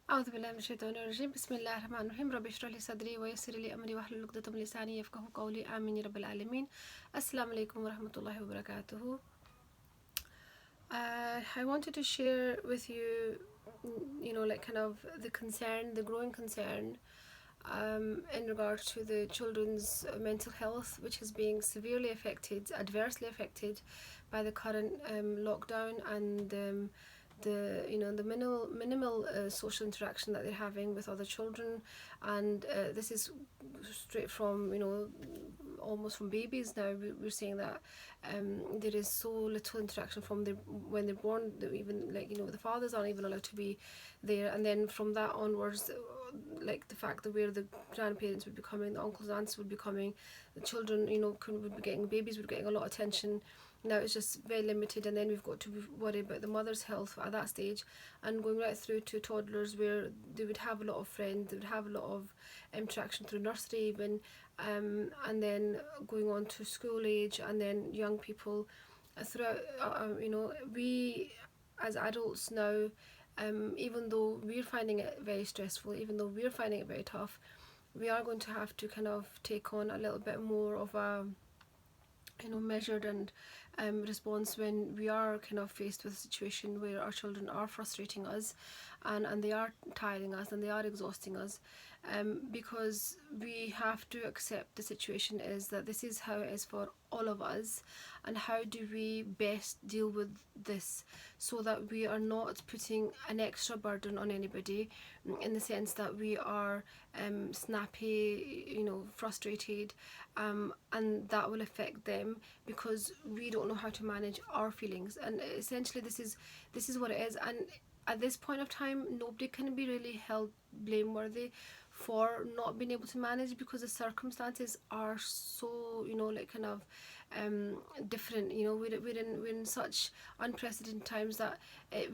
أعوذ بالله من الشيطان الرجيم بسم الله الرحمن الرحيم رب اشرح لي صدري ويسر لي أمري واحلل عقدة من لساني يفقهوا قولي آمين يا رب العالمين. Assalamu alaikum wa rahmatullahi wa barakatuhu. I wanted to share with you, like kind of the growing concern in regards to the children's mental health, which is being adversely affected by the current lockdown and the minimal social interaction that they're having with other children. And this is straight from almost from babies now. We're saying that there is so little interaction from when they're born. Even the fathers aren't even allowed to be there, and then from that onwards, like the fact that where the grandparents would be coming, the uncles and aunts would be coming, the children would be getting, babies would be getting a lot of attention. Now it's just very limited, and then we've got to worry about the mother's health at that stage, and going right through to toddlers where they would have a lot of friends, they would have a lot of interaction through nursery even, and then going on to school age, and then young people throughout. We as adults now, even though we're finding it very stressful, even though we're finding it very tough, we are going to have to kind of take on a little bit more of a measured and response when we are kind of faced with a situation where our children are frustrating us, and they are tiring us and they are exhausting us, because we have to accept the situation is that this is how it is for all of us, and how do we best deal with this so that we are not putting an extra burden on anybody, in the sense that we are snappy, frustrated, and that will affect them because we don't know how to manage our feelings. And essentially this is what it is. And at this point of time, nobody can be really held blameworthy for not being able to manage, because the circumstances are so different. We're in such unprecedented times that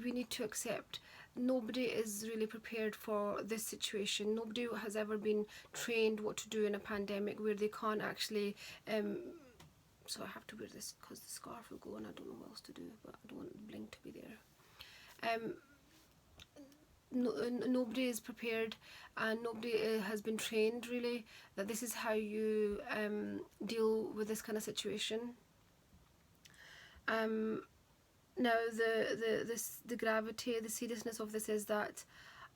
we need to accept nobody is really prepared for this situation. Nobody has ever been trained what to do in a pandemic where they can't actually so I have to wear this because the scarf will go, and I don't know what else to do, but I don't want the bling to be there. Nobody is prepared, and nobody has been trained really that this is how you deal with this kind of situation. Now the gravity, the seriousness of this is that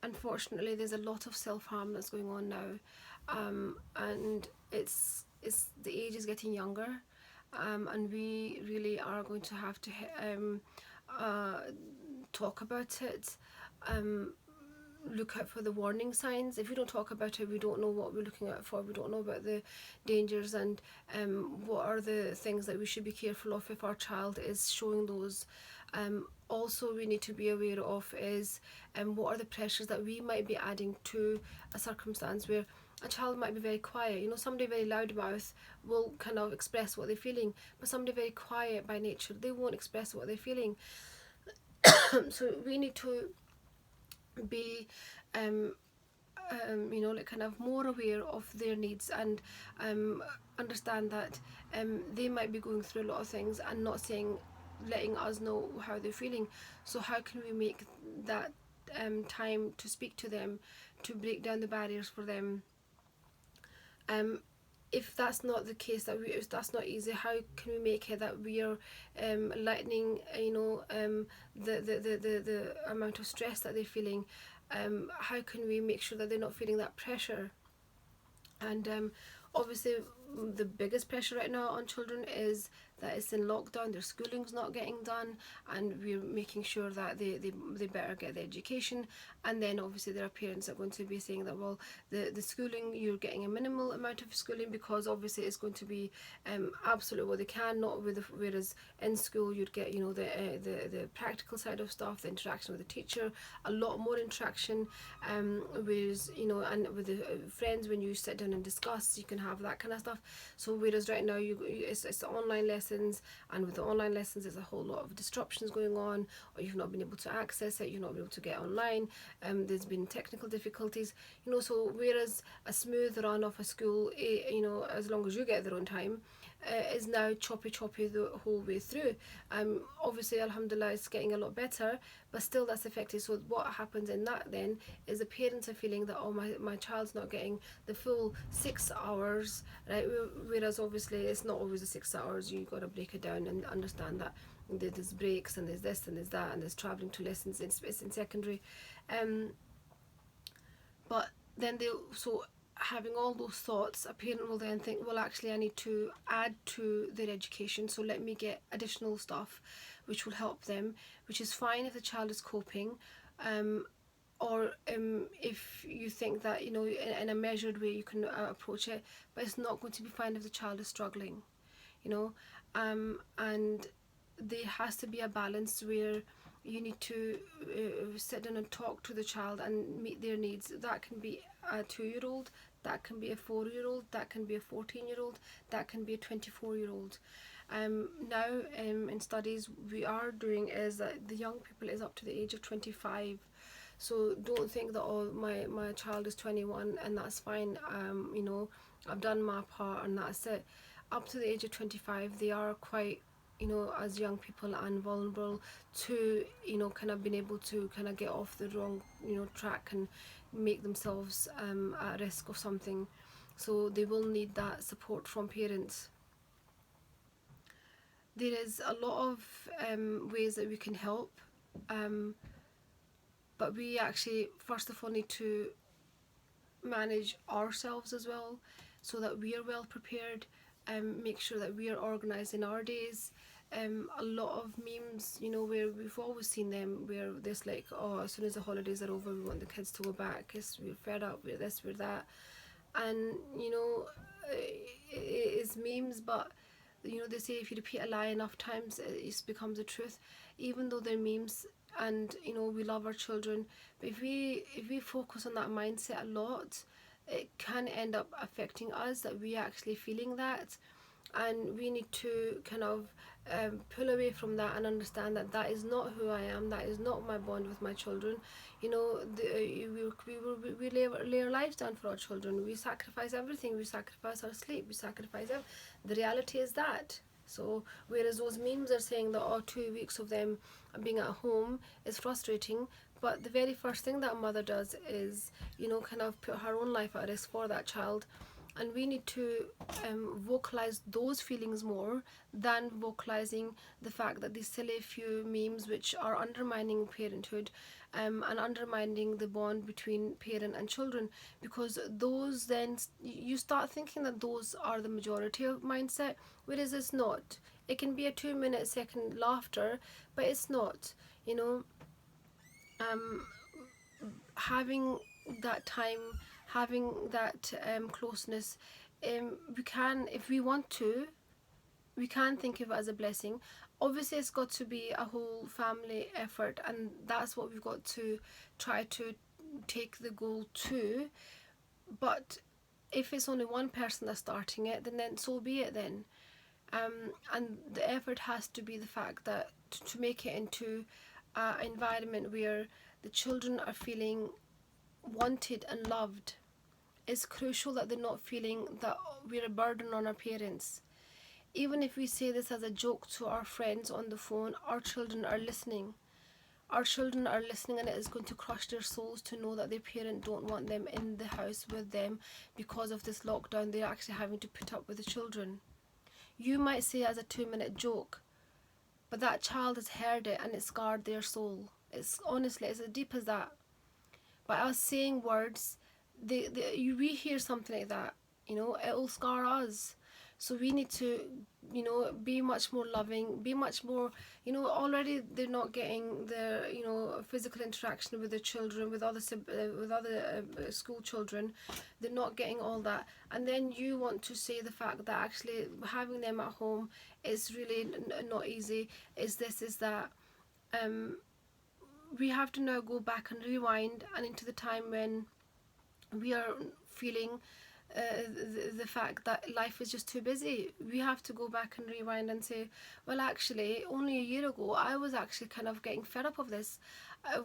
unfortunately there's a lot of self-harm that's going on now, and it's the age is getting younger, and we really are going to have to talk about it, look out for the warning signs. If we don't talk about it, we don't know what we're looking out for. We don't know about the dangers, and what are the things that we should be careful of if our child is showing those. Also, we need to be aware of is what are the pressures that we might be adding to a circumstance where a child might be very quiet. Somebody very loudmouth will kind of express what they're feeling, but somebody very quiet by nature, they won't express what they're feeling. So we need to be kind of more aware of their needs, and understand that they might be going through a lot of things and not letting us know how they're feeling. So how can we make that time to speak to them, to break down the barriers for them? If that's not the case, if that's not easy, how can we make it that we are lightening the amount of stress that they're feeling? How can we make sure that they're not feeling that pressure? And obviously the biggest pressure right now on children is that it's in lockdown, their schooling's not getting done, and we're making sure that they better get the education. And then obviously there are parents that are going to be saying that, well, the schooling, you're getting a minimal amount of schooling because obviously it's going to be absolutely what they can, not with whereas in school you'd get the practical side of stuff, the interaction with the teacher, a lot more interaction, whereas and with the friends, when you sit down and discuss, you can have that kind of stuff. So whereas right now it's the online lessons, and with the online lessons there's a whole lot of disruptions going on, or you've not been able to access it, you've not been able to get online, there's been technical difficulties, so whereas a smooth run of a school, as long as you get there on time, is now choppy the whole way through. Obviously, alhamdulillah, it's getting a lot better, but still that's affected. So what happens in that then is the parents are feeling that, oh, my child's not getting the full 6 hours, right? Whereas obviously it's not always the 6 hours. You got to break it down and understand that there's breaks and there's this and there's that and there's traveling to lessons in secondary. But then so having all those thoughts, a parent will then think, well, actually I need to add to their education, so let me get additional stuff which will help them, which is fine if the child is coping, or if you think that, you know, in a measured way you can approach it, but it's not going to be fine if the child is struggling, you know. And there has to be a balance where you need to sit down and talk to the child and meet their needs. That can be a 2-year-old, that can be a 4-year-old, that can be a 14-year-old, that can be a 24-year-old. Now, in studies we are doing is that the young people is up to the age of 25. So don't think that, oh, my child is 21 and that's fine, you know, I've done my part and that's it. Up to the age of 25 they are quite, you know, as young people and vulnerable to, you know, kind of being able to kind of get off the wrong, you know, track and make themselves at risk of something. So they will need that support from parents. There is a lot of ways that we can help, but we actually first of all need to manage ourselves as well, so that we are well prepared, make sure that we are organised in our days. A lot of memes, you know, where we've always seen them, where there's like, oh, as soon as the holidays are over we want the kids to go back because we're fed up, we're this, we're that. And you know, it's memes, but you know, they say if you repeat a lie enough times it becomes a truth, even though they're memes. And you know, we love our children, but if we focus on that mindset a lot, it can end up affecting us, that we actually feeling that. And we need to kind of pull away from that and understand that that is not who I am, that is not my bond with my children. You know, we lay our lives down for our children, we sacrifice everything, we sacrifice our sleep, we sacrifice everything. The reality is that. So whereas those memes are saying that, oh, 2 weeks of them being at home is frustrating, but the very first thing that a mother does is, you know, kind of put her own life at risk for that child. And we need to vocalize those feelings more than vocalizing the fact that these silly few memes which are undermining parenthood, and undermining the bond between parent and children, because those then you start thinking that those are the majority of mindset, whereas it's not. It can be a 2-minute second laughter, but it's not, you know. Having that time, having that closeness, we can, if we want to, we can think of it as a blessing. Obviously it's got to be a whole family effort, and that's what we've got to try to take the goal to. But if it's only one person that's starting it, then so be it then. And the effort has to be the fact that to make it into an environment where the children are feeling wanted and loved. It's crucial that they're not feeling that we're a burden on our parents. Even if we say this as a joke to our friends on the phone, our children are listening. Our children are listening, and it is going to crush their souls to know that their parent don't want them in the house with them because of this lockdown. They're actually having to put up with the children. You might say it as a 2-minute joke, but that child has heard it and it scarred their soul. It's honestly, it's as deep as that. By us saying words, we hear something like that, you know, it'll scar us. So we need to, you know, be much more loving, be much more, you know, already they're not getting the, you know, physical interaction with the children, with other school children. They're not getting all that, and then you want to say the fact that actually having them at home is really not easy, is this, is that. We have to now go back and rewind and into the time when we are feeling the fact that life is just too busy. We have to go back and rewind and say, well, actually only a year ago I was actually kind of getting fed up of this.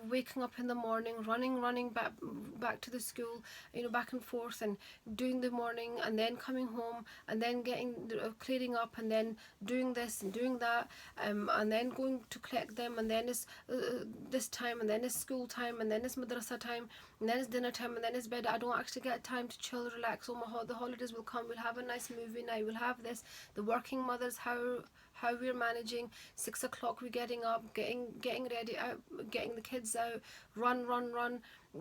waking up in the morning, running back to the school, back and forth, and doing the morning, and then coming home, and then getting clearing up, and then doing this and doing that, and then going to collect them, and then it's this time, and then it's school time, and then it's madrasa time, and then it's dinner time, and then it's bed. I don't actually get time to chill, relax. The holidays will come, we'll have a nice movie night, we'll have this. The working mothers, how we're managing. 6 o'clock we're getting up, getting ready out, getting the kids out, run,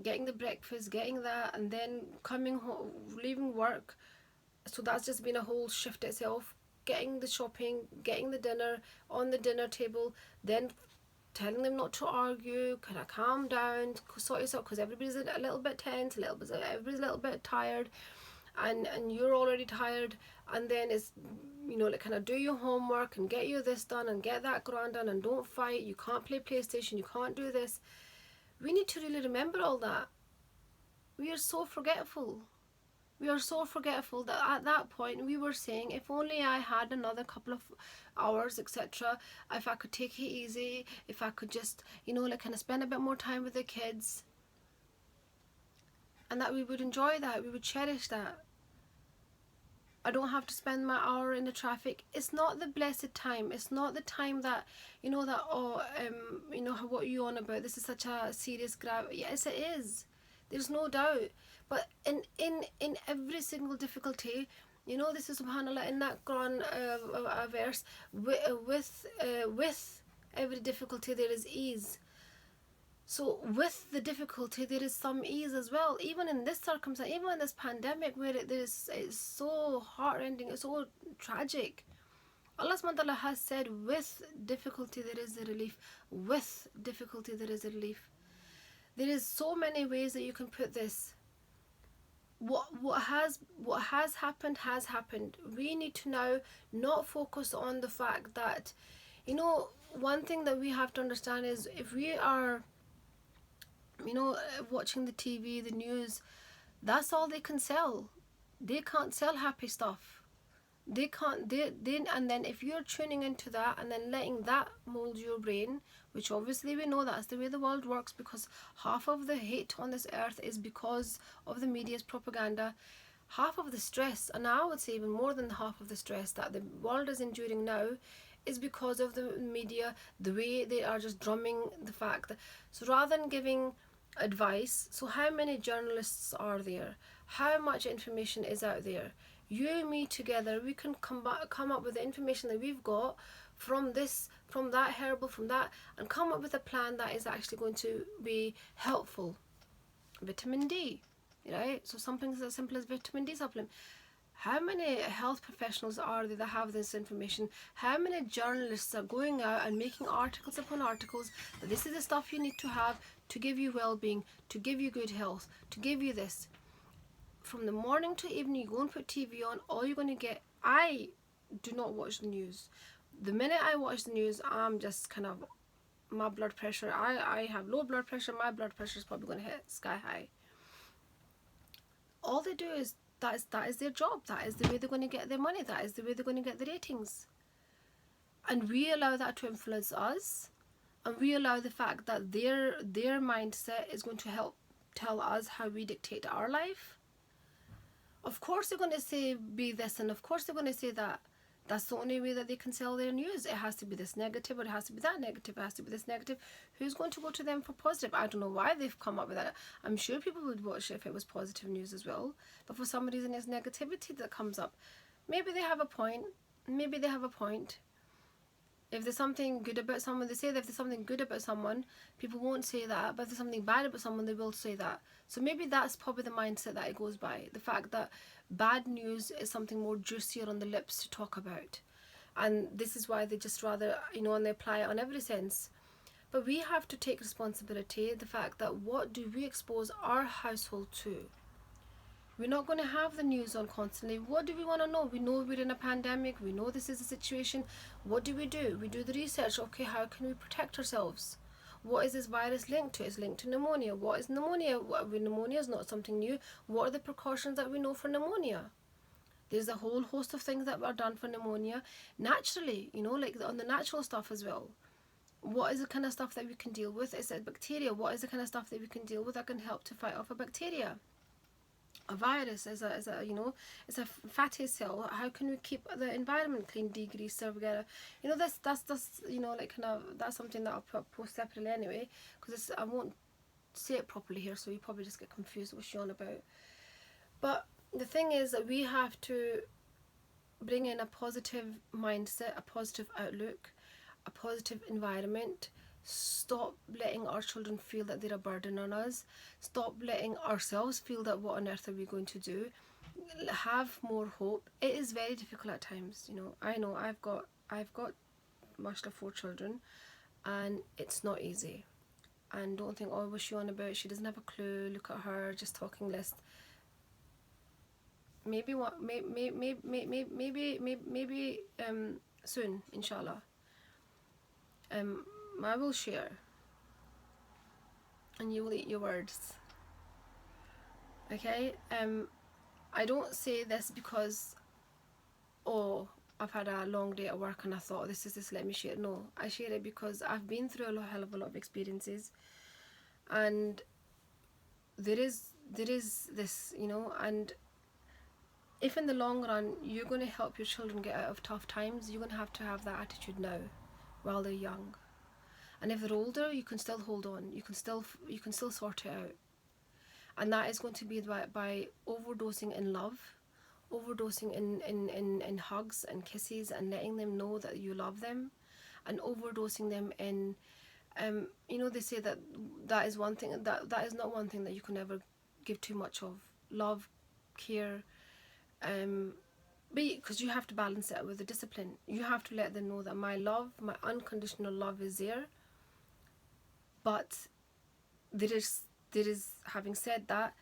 getting the breakfast, getting that, and then coming home, leaving work. So that's just been a whole shift itself. Getting the shopping, getting the dinner on the dinner table, then telling them not to argue, kind of calm down, sort yourself, because everybody's a little bit tense, everybody's a little bit tired, and you're already tired, and then it's, like, kind of do your homework and get you this done and get that Quran done, and don't fight, you can't play PlayStation, you can't do this. We need to really remember all that. We are so forgetful. We are so forgetful that at that point we were saying, if only I had another couple of hours, etc., if I could take it easy, if I could just, kind of spend a bit more time with the kids, and that we would enjoy that, we would cherish that. I don't have to spend my hour in the traffic. It's not the blessed time. It's not the time that, what you on about, this is such a serious grave. Yes, it is. There's no doubt. But in every single difficulty, this is subhanAllah in that Quran verse, with every difficulty there is ease. So with the difficulty there is some ease as well. Even in this circumstance, even in this pandemic where it's so heartrending, it's so tragic, AllahSubhanaWaTa'ala has said, with difficulty there is a relief. With difficulty there is a relief. There is so many ways that you can put this. What has happened has happened. We need to now not focus on the fact that, one thing that we have to understand is, if we are watching the TV, the news, that's all they can sell. They can't sell happy stuff. They can't, and then if you're tuning into that and then letting that mold your brain, which obviously we know that's the way the world works, because half of the hate on this earth is because of the media's propaganda. Half of the stress, and I would say even more than half of the stress that the world is enduring now, is because of the media, the way they are just drumming the fact that, so rather than giving advice, so how many journalists are there? How much information is out there? You and me together, we can come up with the information that we've got from this, from that herbal, from that, and come up with a plan that is actually going to be helpful. Vitamin D, right? So something as simple as vitamin D supplement. How many health professionals are there that have this information? How many journalists are going out and making articles upon articles that this is the stuff you need to have to give you well-being, to give you good health, to give you this? From the morning to evening, you go and put TV on, all you're going to get. I do not watch the news. The minute I watch the news, I'm just kind of, my blood pressure, I have low blood pressure, my blood pressure is probably going to hit sky high. All they do is, that is their job, that is the way they're going to get their money, that is the way they're going to get the ratings. And we allow that to influence us, and we allow the fact that their mindset is going to help tell us how we dictate our life. Of course they're going to say be this, and of course they're going to say that. That's the only way that they can sell their news. It has to be this negative, or it has to be that negative, it has to be this negative. Who's going to go to them for positive? I don't know why they've come up with that. I'm sure people would watch it if it was positive news as well. But for some reason it's negativity that comes up. Maybe they have a point. Maybe they have a point. If there's something good about someone, they say that if there's something good about someone, people won't say that. But if there's something bad about someone, they will say that. So maybe that's probably the mindset that it goes by. The fact that bad news is something more juicier on the lips to talk about. And this is why they just rather, and they apply it on every sense. But we have to take responsibility, the fact that what do we expose our household to? We're not going to have the news on constantly. What do we want to know? We know we're in a pandemic. We know this is a situation. What do? We do the research. Okay, how can we protect ourselves? What is this virus linked to? It's linked to pneumonia. What is pneumonia? Pneumonia is not something new. What are the precautions that we know for pneumonia? There's a whole host of things that are done for pneumonia naturally, like on the natural stuff as well. what is the kind of stuff that we can deal with? Is it bacteria? What is the kind of stuff that we can deal with that can help to fight off a bacteria? A virus is a it's a fatty cell. How can we keep the environment clean, degrease, so we get that's like kind of, that's something that I'll post separately anyway, because I won't say it properly here, so you probably just get confused what she's on about. But the thing is that we have to bring in a positive mindset, a positive outlook, a positive environment. Stop letting our children feel that they're a burden on us. Stop letting ourselves feel that what on earth are we going to do. Have more hope. It is very difficult at times, I know I've got mashallah 4 children, and it's not easy. And don't think, oh, what's she on about, she doesn't have a clue, look at her just talking list. Maybe soon, inshallah. I will share, and you will eat your words. Okay. I don't say this because, oh, I've had a long day at work and I thought this, let me share. No, I share it because I've been through a hell of a lot of experiences, and there is this, and if in the long run you're going to help your children get out of tough times, you're going to have that attitude now while they're young. And if they're older, you can still hold on, you can still sort it out. And that is going to be by overdosing in love, overdosing in hugs and kisses, and letting them know that you love them, and overdosing them in they say that is one thing, that is not one thing that you can ever give too much of: love, care, because you have to balance it with the discipline. You have to let them know that my love, my unconditional love, is there. But there is, having said that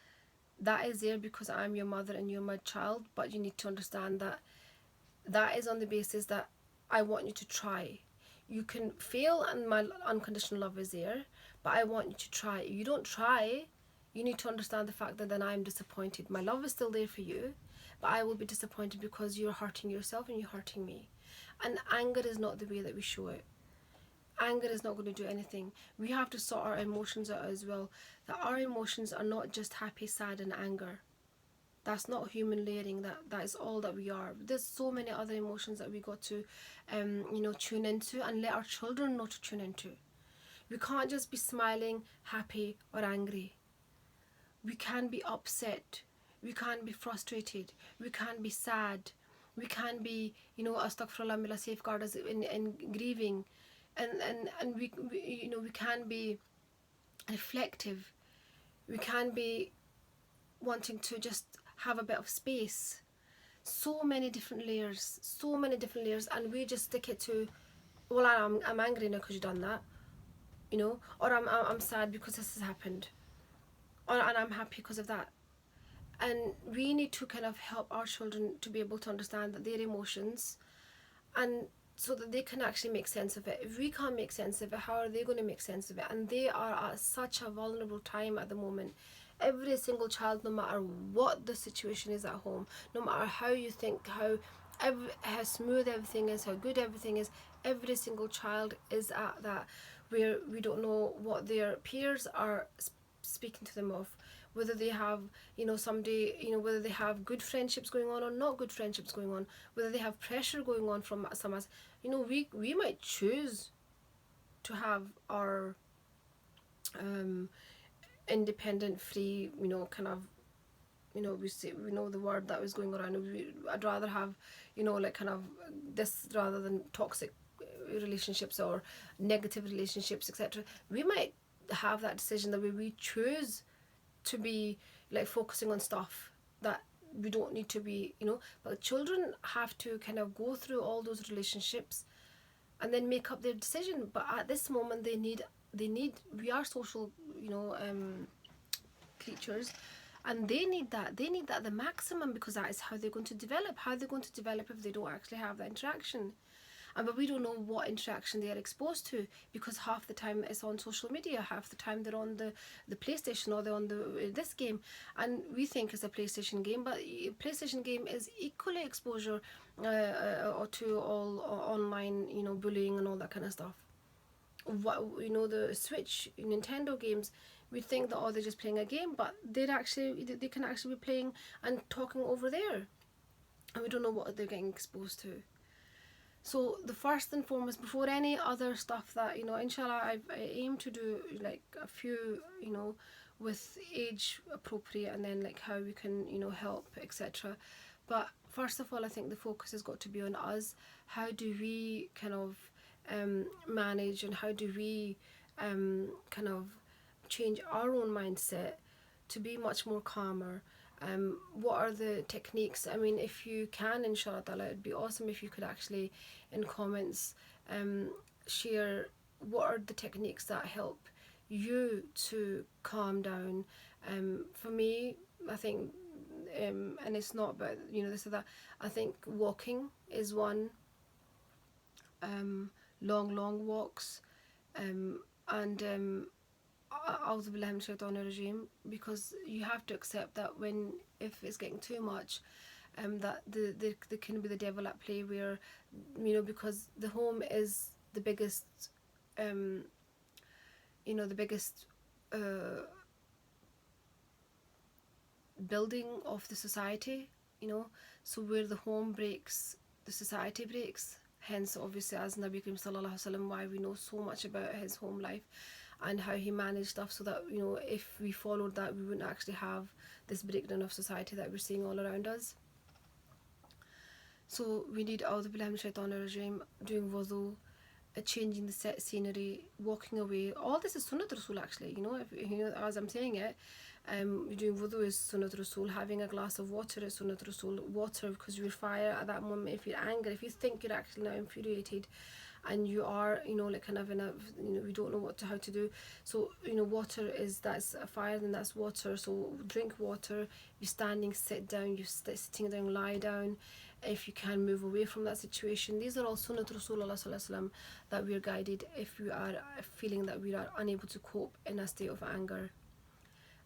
is there because I'm your mother and you're my child. But you need to understand that is on the basis that I want you to try. You can fail and my unconditional love is there, but I want you to try. If you don't try, you need to understand the fact that then I'm disappointed. My love is still there for you, but I will be disappointed because you're hurting yourself and you're hurting me. And anger is not the way that we show it. Anger is not going to do anything. We have to sort our emotions out as well. That our emotions are not just happy, sad and anger. That's not human layering. That is all that we are. There's so many other emotions that we got to tune into, and let our children know to tune into. We can't just be smiling, happy or angry. We can be upset. We can be frustrated. We can be sad. We can be, astaghfirullah, safeguard us in grieving. And we can be reflective. We can be wanting to just have a bit of space. So many different layers, and we just stick it to, well, I'm angry now because you've done that, or I'm sad because this has happened, and I'm happy because of that. And we need to kind of help our children to be able to understand that their emotions, and so that they can actually make sense of it. If we can't make sense of it, how are they going to make sense of it? And they are at such a vulnerable time at the moment. Every single child, no matter what the situation is at home, no matter how you think, how smooth everything is, how good everything is, every single child is at that where we don't know what their peers are speaking to them of, whether they have whether they have good friendships going on or not good friendships going on, whether they have pressure going on from some us. We might choose to have our independent, free, kind of, we know the word that was going around. I'd rather have kind of this rather than toxic relationships or negative relationships, etc. We might have that decision that we choose to be focusing on stuff that we don't need to be, but children have to kind of go through all those relationships and then make up their decision. But at this moment they need we are social creatures, and they need that the maximum, because that is how they're going to develop. If they don't actually have that interaction. But we don't know what interaction they are exposed to, because half the time it's on social media, half the time they're on the PlayStation, or they're on this game, and we think it's a PlayStation game, but a PlayStation game is equally exposure or to all online bullying and all that kind of stuff. what, you know, the Switch, Nintendo games, we think that, oh, they're just playing a game, but they can actually be playing and talking over there, and we don't know what they're getting exposed to. So the first and foremost, before any other stuff that, inshallah, I aim to do like a few, with age appropriate, and then like how we can, help, etc. But first of all, I think the focus has got to be on us. How do we kind of manage, and how do we kind of change our own mindset to be much more calmer? What are the techniques? I mean, if you can, inshallah ta'ala, it'd be awesome if you could actually, in comments, share what are the techniques that help you to calm down. For me, I think, and it's not about, this or that, I think walking is one. Long walks, and A'udhu billahi minash shaitanir rajeem, because you have to accept that when, if it's getting too much, that there can be the devil at play, where, because the home is the biggest, the biggest building of the society, so where the home breaks, the society breaks. Hence, obviously, as Nabi Karim Sallallahu Alaihi Wasallam, why we know so much about his home life and how he managed stuff, so that, if we followed that, we wouldn't actually have this breakdown of society that we're seeing all around us. So we need A'udhu billahi minash shaitanir rajeem, doing wudu, changing the set scenery, walking away. All this is Sunnat Rasul, actually. If, as I'm saying it, doing wudu is Sunnat Rasul. Having a glass of water is Sunnat Rasul. Water, because you're fire at that moment. If you're angry, if you think you're actually now infuriated, and you are, like kind of in a, we don't know how to do. So, water is, that's a fire, then that's water. So drink water. You're standing, sit down. You're sitting down, lie down. If you can, move away from that situation. These are all Sunnat Rasulullah that we are guided if we are feeling that we are unable to cope in a state of anger.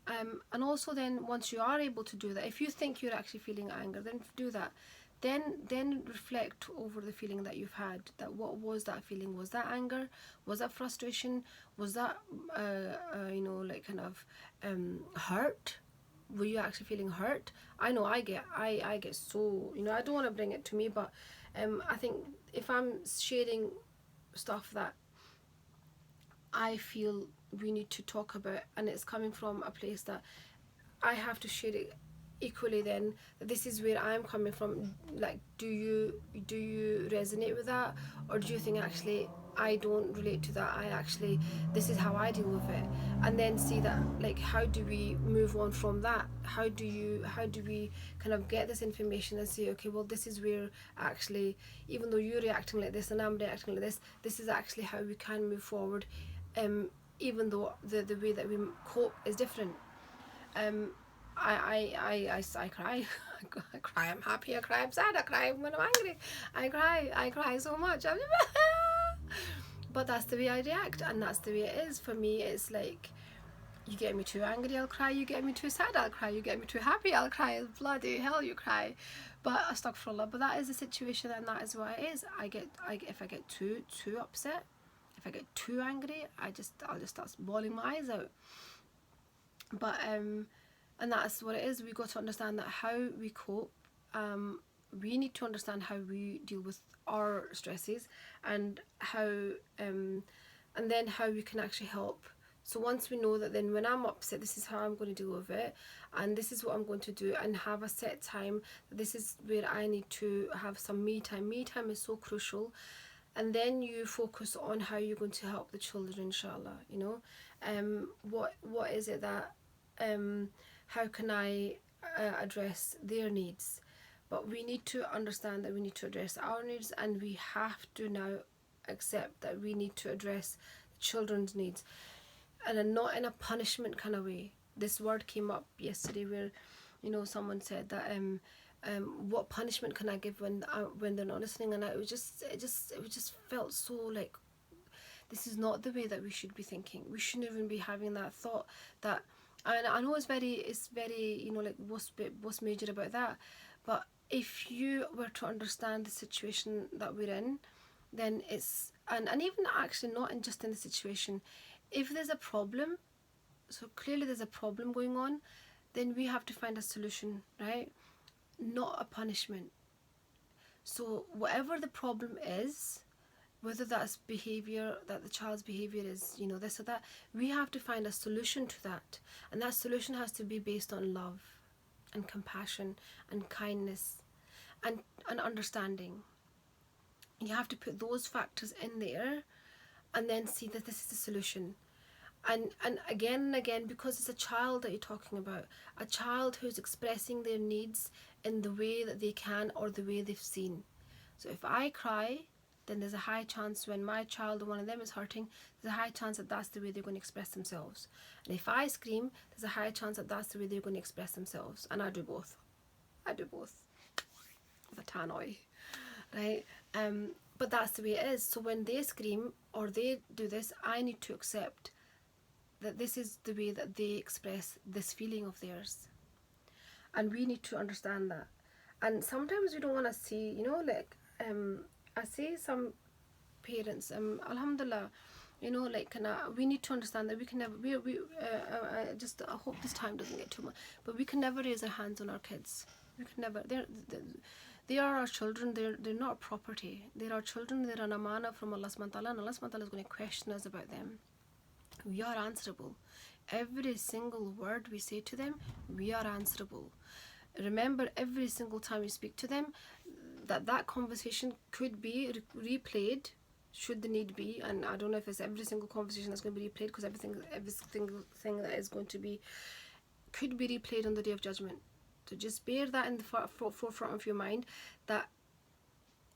And also, then once you are able to do that, if you think you're actually feeling anger, then do that. Then reflect over the feeling that you've had. That, what was that feeling? Was that anger? Was that frustration? Was that like kind of hurt? Were you actually feeling hurt? I know I get so, I don't want to bring it to me, but I think if I'm sharing stuff that I feel we need to talk about, and it's coming from a place that I have to share it equally, then this is where I'm coming from. Like, do you resonate with that, or do you think actually I don't relate to that, I actually, this is how I deal with it? And then see that, like, how do we move on from that? How do we kind of get this information and say, okay, well, this is where actually, even though you're reacting like this and I'm reacting like this is actually how we can move forward, even though the way that we cope is different. I cry. I cry. I'm happy. I cry. I'm sad. I cry when I'm angry. I cry so much. But that's the way I react, and that's the way it is for me. It's like, you get me too angry, I'll cry. You get me too sad, I'll cry. You get me too happy, I'll cry. Bloody hell, you cry. But astaghfirullah. But that is the situation, and that is what it is. If I get too upset, if I get too angry, I'll just start bawling my eyes out. But and that's what it is. We got to understand that how we cope. We need to understand how we deal with our stresses, and how and then how we can actually help. So once we know that, then when I'm upset, this is how I'm going to deal with it, and this is what I'm going to do, and have a set time. This is where I need to have some me time. Me time is so crucial. And then you focus on how you're going to help the children, inshallah. What is it that how can I address their needs? But we need to understand that we need to address our needs, and we have to now accept that we need to address children's needs, and not in a punishment kind of way. This word came up yesterday where, someone said that what punishment can I give when they're not listening? And it just felt so like, this is not the way that we should be thinking. We shouldn't even be having that thought. That, and I know it's very like, what's major about that? But if you were to understand the situation that we're in, then it's and even actually not in just in the situation, if there's a problem, so clearly there's a problem going on, then we have to find a solution, right? Not a punishment. So whatever the problem is, whether that's behavior, that the child's behavior is, this or that, we have to find a solution to that. And that solution has to be based on love and compassion and kindness and understanding. You have to put those factors in there and then see that this is the solution. And again and again, because it's a child that you're talking about, a child who's expressing their needs in the way that they can or the way they've seen. So if I cry, then there's a high chance when my child or one of them is hurting, there's a high chance that that's the way they're going to express themselves. And if I scream, there's a high chance that that's the way they're going to express themselves. And I do both. The tannoy, right? But that's the way it is. So when they scream or they do this, I need to accept that this is the way that they express this feeling of theirs. And we need to understand that. And sometimes we don't want to see, I see some parents, alhamdulillah, we need to understand that we can never, I hope this time doesn't get too much, but we can never raise our hands on our kids. We can never, they are our children, they're not a property. They're our children, they're an amana from AllahSubhanaWaTa'ala, and AllahSubhanaWaTa'ala is going to question us about them. We are answerable. Every single word we say to them, we are answerable. Remember, every single time you speak to them, that conversation could be replayed, should the need be. And I don't know if it's every single conversation that's going to be replayed, because every single thing that is going to be, could be replayed on the Day of Judgment. So just bear that in the forefront of your mind, that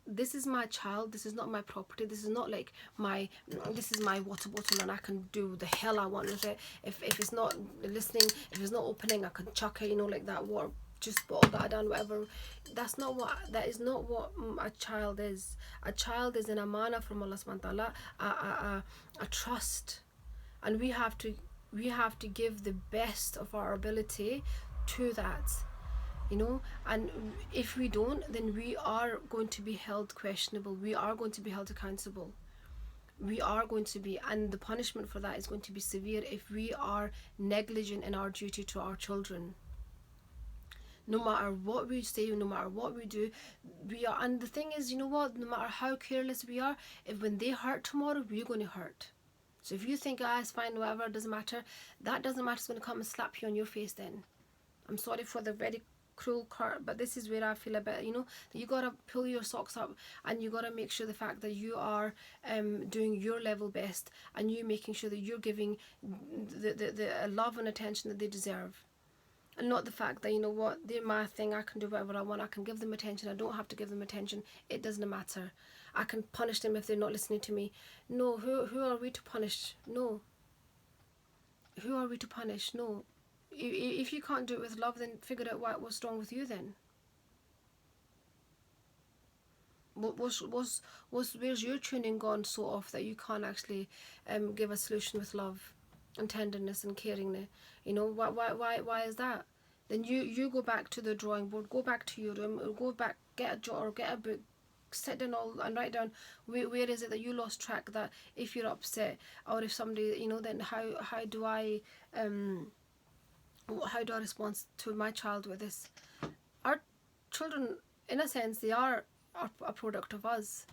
this is my child, this is not my property, this is not like this is my water bottle and I can do the hell I want with it. If it's not listening, if it's not opening, I can chuck it, like that water, just bottle that down, whatever. That is not what a child is. A child is an amana from AllahSubhanaHu Wa a trust, and we have to give the best of our ability to that. And if we don't, then we are going to be held questionable. We are going to be held accountable. We are going to be, and the punishment for that is going to be severe if we are negligent in our duty to our children. No matter what we say, no matter what we do, we are. And the thing is, no matter how careless we are, if when they hurt tomorrow, we're going to hurt. So if you think, it's fine, whatever, it doesn't matter, that doesn't matter. It's going to come and slap you on your face then. I'm sorry for the very cruel part, but this is where I feel a bit, that you gotta pull your socks up, and you gotta make sure the fact that you are doing your level best, and you making sure that you're giving the love and attention that they deserve, and not the fact that they're my thing, I can do whatever I want, I can give them attention, I don't have to give them attention, it doesn't matter, I can punish them if they're not listening to me. No, who are we to punish? No. Who are we to punish? No. If you can't do it with love, then figure out what's wrong with you then. Where's your tuning gone so off that you can't actually give a solution with love and tenderness and caring? Why is that? Then you go back to the drawing board, go back to your room, or go back, get a jar or get a book, sit down and write down where is it that you lost track, that if you're upset, or if somebody, then how do I respond to my child with this? Our children, in a sense, they are a product of us.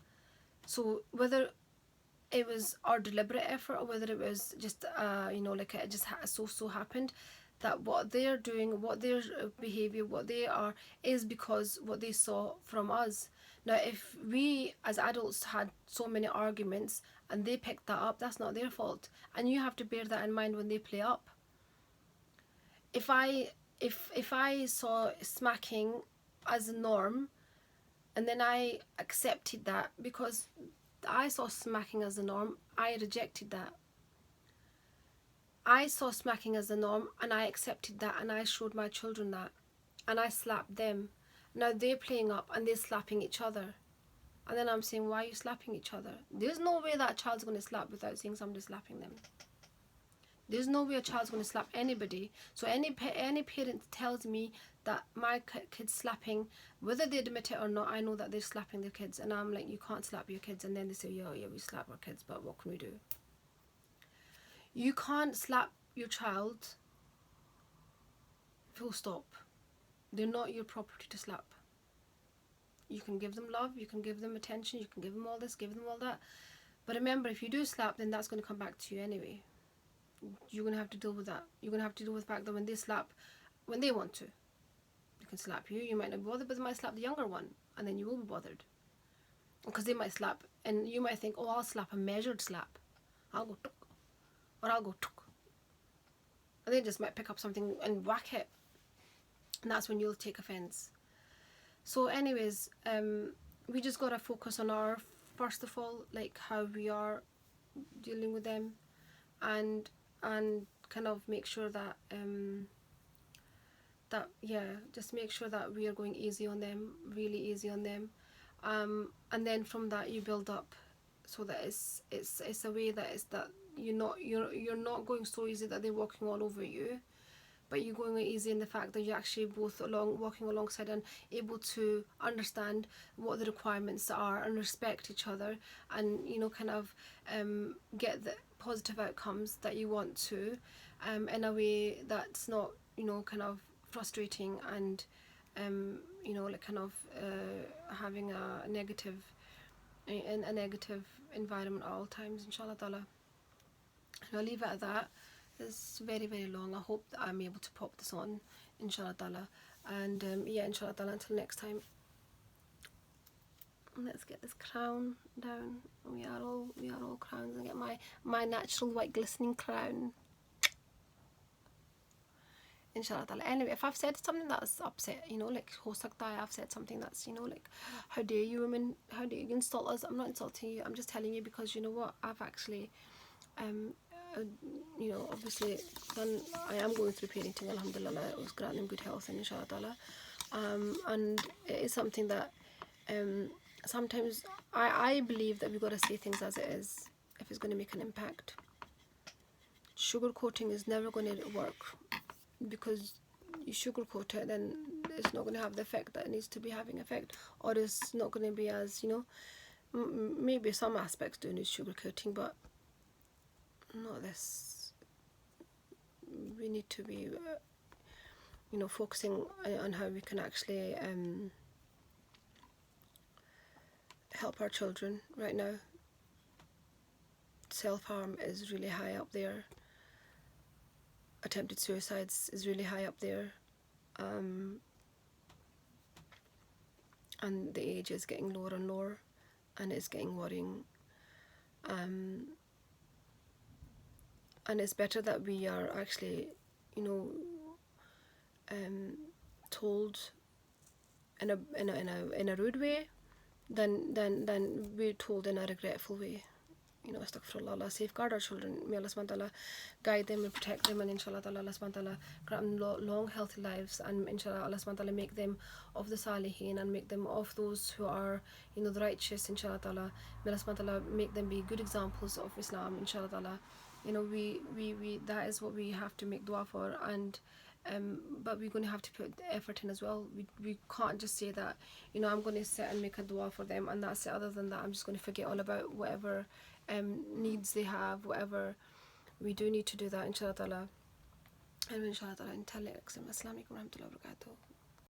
So whether it was our deliberate effort or whether it was just it just so happened that what they're doing, what their behavior, what they are, is because what they saw from us. Now, if we as adults had so many arguments and they picked that up, that's not their fault, and you have to bear that in mind when they play up. If I saw smacking as a norm, and then I accepted that because I saw smacking as a norm, I rejected that. I saw smacking as a norm and I accepted that, and I showed my children that, and I slapped them. Now they're playing up and they're slapping each other, and then I'm saying, why are you slapping each other? There's no way that child's going to slap without seeing somebody slapping them. There's no way a child's going to slap anybody. So any parent tells me that my kid's slapping, whether they admit it or not, I know that they're slapping their kids. And I'm like, you can't slap your kids. And then they say, yeah, we slap our kids, but what can we do? You can't slap your child, full stop. They're not your property to slap. You can give them love, you can give them attention, you can give them all this, give them all that. But remember, if you do slap, then that's going to come back to you anyway. You're going to have to deal with that. You're going to have to deal with the fact that when they slap, when they want to, they can slap you. You might not be bothered, but they might slap the younger one, and then you will be bothered. Because they might slap, and you might think, oh, I'll slap a measured slap. I'll go tuk, or I'll go tuk. And they just might pick up something and whack it. And that's when you'll take offense. So anyways, we just got to focus on our, first of all, like how we are dealing with them, and kind of make sure that just make sure that we are going easy on them, really easy on them, and then from that you build up, so that it's a way that is that you're not going so easy that they're walking all over you, but you're going easy in the fact that you're actually both walking alongside and able to understand what the requirements are and respect each other, and kind of get the positive outcomes that you want to, in a way that's not kind of frustrating and like kind of having a negative environment at all times, inshallah ta'ala. And I'll leave it at that. It's very, very long. I hope that I'm able to pop this on, inshallah ta'ala. And inshallah ta'ala, until next time. Let's get this crown down. We are all crowns. And get my natural white glistening crown, inshallah ta'ala. Anyway, if I've said something that's upset, like ho sakta hai, I've said something that's like, how dare you women, how dare you insult us. I'm not insulting you, I'm just telling you, because you know what, I've actually obviously I am going through parenting, alhamdulillah. I was granting good health, and inshallah ta'ala, and it is something that sometimes I believe that we've got to say things as it is if it's going to make an impact. Sugarcoating is never going to work, because you sugarcoat it, then it's not going to have the effect that it needs to be having effect, or it's not going to be as, maybe some aspects do need sugarcoating, but not this. We need to be focusing on how we can actually help our children right now. Self-harm is really high up there. Attempted suicides is really high up there, and the age is getting lower and lower, and it's getting worrying. And it's better that we are actually, told in a rude way than we're told in a regretful way. Astaghfirullah, Allah safeguard our children. May Allah subhanahu guide them and protect them, and inshallah ta'ala, Allah subhanahu grant them long healthy lives, and inshallah Allah subhanahu make them of the salihin, and make them of those who are the righteous, inshallah ta'ala. May Allah subhanahu make them be good examples of Islam, inshallah ta'ala. We that is what we have to make dua for, and but we're going to have to put the effort in as well. We can't just say that I'm going to sit and make a dua for them and that's it. Other than that, I'm just going to forget all about whatever needs they have, whatever. We do need to do that, inshallah ta'ala. And inshallah ta'ala, until next time, assalamu alaikum wa rahmatullahi wa barakatuh.